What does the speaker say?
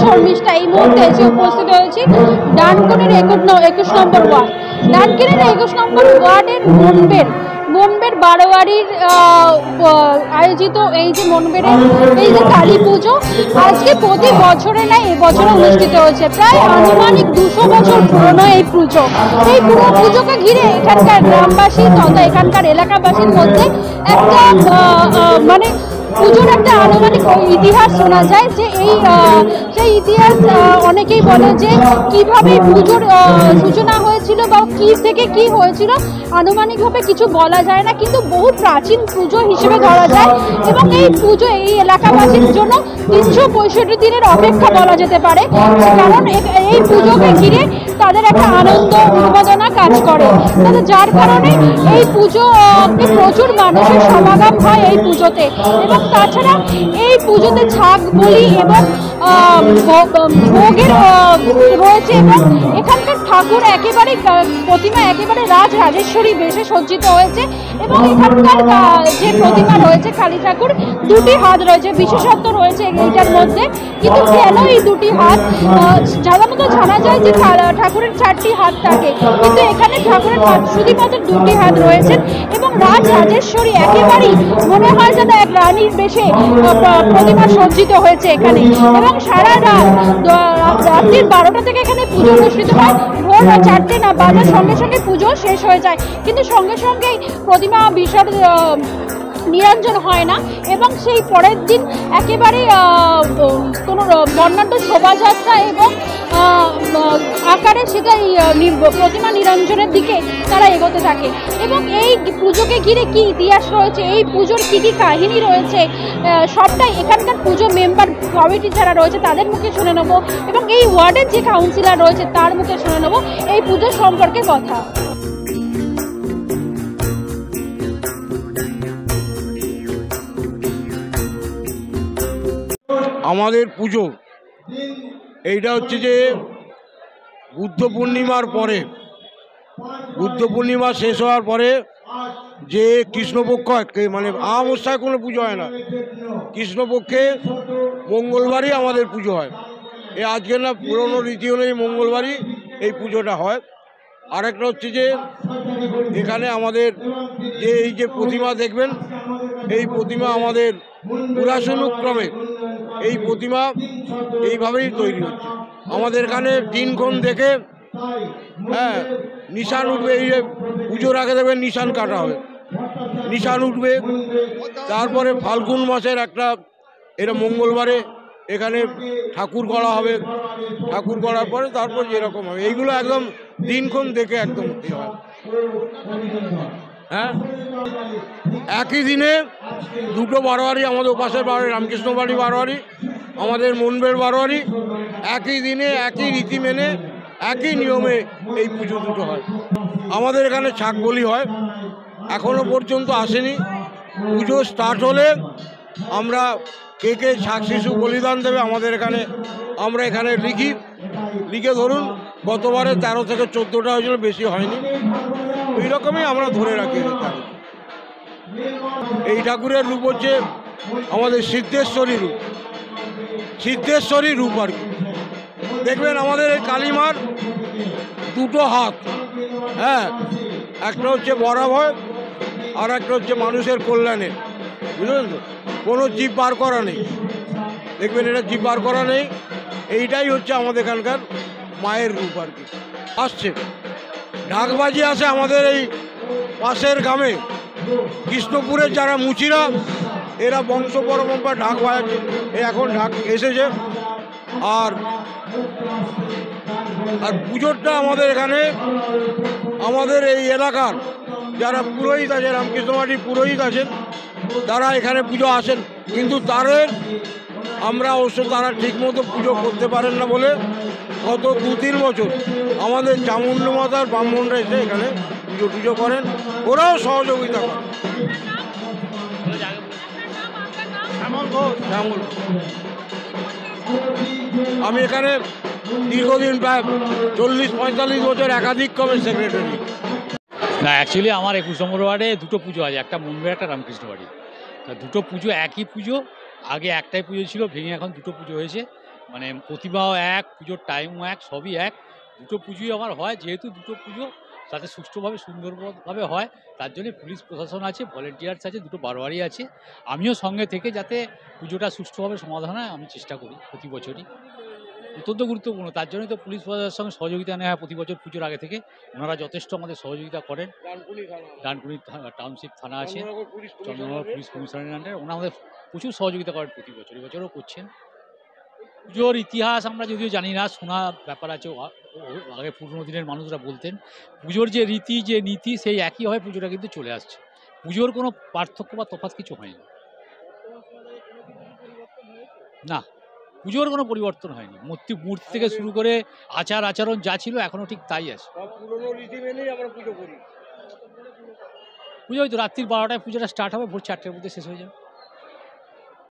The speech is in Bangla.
শর্মিষ্ঠা এই মুহূর্তে এসে উপস্থিত হয়েছি ডানকুনির 21 নম্বর ওয়ার্ড। ডানকুনির 21 নম্বর ওয়ার্ডের মনবের বারোয়ারির আয়োজিত এই যে মনবেরের এই যে কালী পুজো আজকে প্রতি বছরে না এবছর অনুষ্ঠিত হয়েছে। প্রায় আনুমানিক 200 বছর পুরনো এই পুজো। এই পুরো পুজোকে ঘিরে এখানকার গ্রামবাসী তথা এখানকার এলাকাবাসীর মধ্যে একটা মানে পুজোর একটা আনুমানিক ইতিহাস শোনা যায় যে সেই ইতিহাস অনেকেই বলে যে কিভাবে পুজোর সূচনা হয়েছিল বা কি থেকে কি হয়েছিল আনুমানিকভাবে কিছু বলা যায় না, কিন্তু বহু প্রাচীন পুজো হিসেবে ধরা যায় এবং এই পুজো এই এলাকাবাসীর জন্য 365 দিনের অপেক্ষা বলা যেতে পারে, কারণ এই পুজোকে ঘিরে তাদের একটা আনন্দ উন্মাদনা কাজ করে, তাদের যার কারণে এই পুজোতে প্রচুর মানুষের সমাগম হয় এই পুজোতে। এবং তাছাড়া এই পুজোতে ছাগ বলি এবং ভোগের রয়েছে এবং এখানকার ঠাকুর একেবারে প্রতিমা একেবারে রাজরাজেশ্বরী বেশে সজ্জিত হয়েছে এবং এখানকার যে প্রতিমা রয়েছে কালী ঠাকুর দুটি হাত রয়েছে, বিশেষত্ব রয়েছে এইটার মধ্যে। কিন্তু কেন এই দুটি হাত? সাধারণত জানা যায় যে ঠাকুরের 4টি হাত থাকে, কিন্তু এখানে ঠাকুরের শুধুমাত্র 2টি হাত রয়েছে এবং রাজরাজেশ্বরী একেবারেই মনে হয় যেন এক রানীর বেশে প্রতিমা সজ্জিত হয়েছে এখানে। এবং সারা রাত্রির 12টা থেকে এখানে পুজো অনুষ্ঠিত হয়, ভোর 4টে না বাজার সঙ্গে সঙ্গে পুজো শেষ হয়ে যায়, কিন্তু সঙ্গে সঙ্গেই প্রতিমা নিরঞ্জন হয় না এবং সেই পরের দিন একেবারে কোনো বর্ণাঢ্য শোভাযাত্রা এবং আকারে সেটা প্রতিমা নিরঞ্জনের দিকে তারা এগোতে থাকে। এবং এই পুজোকে ঘিরে কি ইতিহাস রয়েছে, এই পুজোর কী কী কাহিনী রয়েছে, সবটাই এখানকার পুজো মেম্বার কমিটি যারা রয়েছে তাদের মুখে শুনে নেবো এবং এই ওয়ার্ডের যে কাউন্সিলর রয়েছে তার মুখে শুনে নেবো এই পুজো সম্পর্কে কথা। আমাদের পুজো এইটা হচ্ছে যে বুদ্ধ পূর্ণিমার পরে, বুদ্ধ পূর্ণিমা শেষ হওয়ার পরে যে কৃষ্ণপক্ষ মানে অমাবস্যায় কোনো পুজো হয় না, কৃষ্ণপক্ষে মঙ্গলবারই আমাদের পুজো হয়। এই আজকে না পুরনো রীতি অনুযায়ী মঙ্গলবারই এই পুজোটা হয়। আরেকটা হচ্ছে যে এখানে আমাদের যে এই যে প্রতিমা দেখবেন, এই প্রতিমা আমাদের পুরাশানুক্রমে এই প্রতিমা এইভাবেই তৈরি হচ্ছে। আমাদের এখানে দিনক্ষণ দেখে নিশান উঠবে, এই যে পুজোর আগে দেখবেন নিশান কাটা হবে, নিশান উঠবে। তারপরে ফাল্গুন মাসের একটা এটা মঙ্গলবারে এখানে ঠাকুর করা হবে, ঠাকুর করার পরে তারপর যেরকম হবে এইগুলো একদম দিনক্ষণ দেখে একদম হয়। হ্যাঁ, একই দিনে দুটো বারোয়ারি, আমাদের ওপাশের বারোয়ারি রামকৃষ্ণ বাড়ি বারোয়ারি, আমাদের মনবের বারোয়ারি, একই দিনে একই রীতি মেনে একই নিয়মে এই পুজো দুটো হয়। আমাদের এখানে ছাগ বলি হয়, এখনো পর্যন্ত আসেনি। পুজো স্টার্ট হলে আমরা কে কে ছাগ শিশু বলিদান দেবে আমাদের এখানে আমরা এখানে লিখে ধরুন গতবারে 13 থেকে 14টা হয়েছিল, বেশি হয়নি, ওই রকমই আমরা ধরে রাখি। এই ঠাকুরের রূপ হচ্ছে আমাদের সিদ্ধেশ্বরী রূপ, সিদ্ধেশ্বরী রূপ আর কি। দেখবেন আমাদের এই কালীমার দুটো হাত, হ্যাঁ, একটা হচ্ছে বরাভয় আর একটা হচ্ছে মানুষের কল্যাণে, বুঝলেন তো? কোনো জীব বার করা নেই, দেখবেন এটা জীব বার করা নেই। এইটাই হচ্ছে আমাদের এখানকার মায়ের রূপ আর কি। আসছে ঢাকবাজি আছে আমাদের এই পাশের গ্রামে কৃষ্ণপুরের যারা মুচিরা, এরা বংশ পরম্পরা ঢাক বাজাচ্ছে, এখন ঢাক এসেছে। আর পুজোরটা আমাদের এখানে আমাদের এই এলাকার যারা পুরোহিত আছে, রামকৃষ্ণবাড়ির পুরোহিত আছেন, তারা এখানে পুজো আসেন, কিন্তু তাদের আমরা অবশ্য তারা ঠিকমতো পুজো করতে পারেন না বলে গত 2-3 বছর আমাদের চামুণ্ডা মাতার ব্রাহ্মণরা এসে এখানে পুজো করেন, ওরাও সহযোগিতা করেন। আমি এখানে দীর্ঘদিন প্রায় 40-45 বছর একাধিক ক্রমের সেক্রেটারি। না, অ্যাকচুয়ালি আমার 21 নম্বর ওয়ার্ডে দুটো পুজো আছে, একটা মনবের একটা রামকৃষ্ণ বাড়ি। তা দুটো পুজো একই পুজো, আগে একটাই পুজো ছিল, ভেঙে এখন দুটো পুজো হয়েছে। মানে প্রতিমাও এক, পুজোর টাইমও এক, সবই এক। দুটো পুজোই আমার হয়, যেহেতু দুটো পুজো তাতে সুষ্ঠুভাবে সুন্দরভাবে হয়, তার জন্য পুলিশ প্রশাসন আছে, ভলেন্টিয়ার্স আছে, দুটো বারোয়ারি আছে। আমিও সঙ্গে থেকে যাতে পুজোটা সুষ্ঠুভাবে সমাধান হয় আমি চেষ্টা করি প্রতি বছরই। অত্যন্ত গুরুত্বপূর্ণ, তার জন্যই তো পুলিশ প্রশাসনের সঙ্গে সহযোগিতা নেওয়া হয় প্রতি বছর পুজোর আগে থেকে। ওনারা যথেষ্ট আমাদের সহযোগিতা করেন। ডানকুনি টাউনশিপ থানা আছে, চন্দ্রনগর পুলিশ কমিশনারের আন্ডারে ওনারা আমাদের প্রচুর সহযোগিতা করেন প্রতি বছর, এবছরও করছেন। পুজোর ইতিহাস আমরা যদিও জানি না, শোনা ব্যাপার আছে, আগে পুরনো দিনের মানুষরা বলতেন পুজোর যে রীতি যে নীতি সেই একইভাবে পুজোটা কিন্তু চলে আসছে। পুজোর কোনো পার্থক্য বা তফাৎ কিছু হয়নি, না পুজোর কোনো পরিবর্তন হয়নি। মূর্তি থেকে শুরু করে আচার আচরণ যা ছিল এখনও ঠিক তাই আছে। পুজো হয়তো রাত্রির 12টায় পুজোটা স্টার্ট হবে, ভোর 4টের মধ্যে শেষ হয়ে যাবে।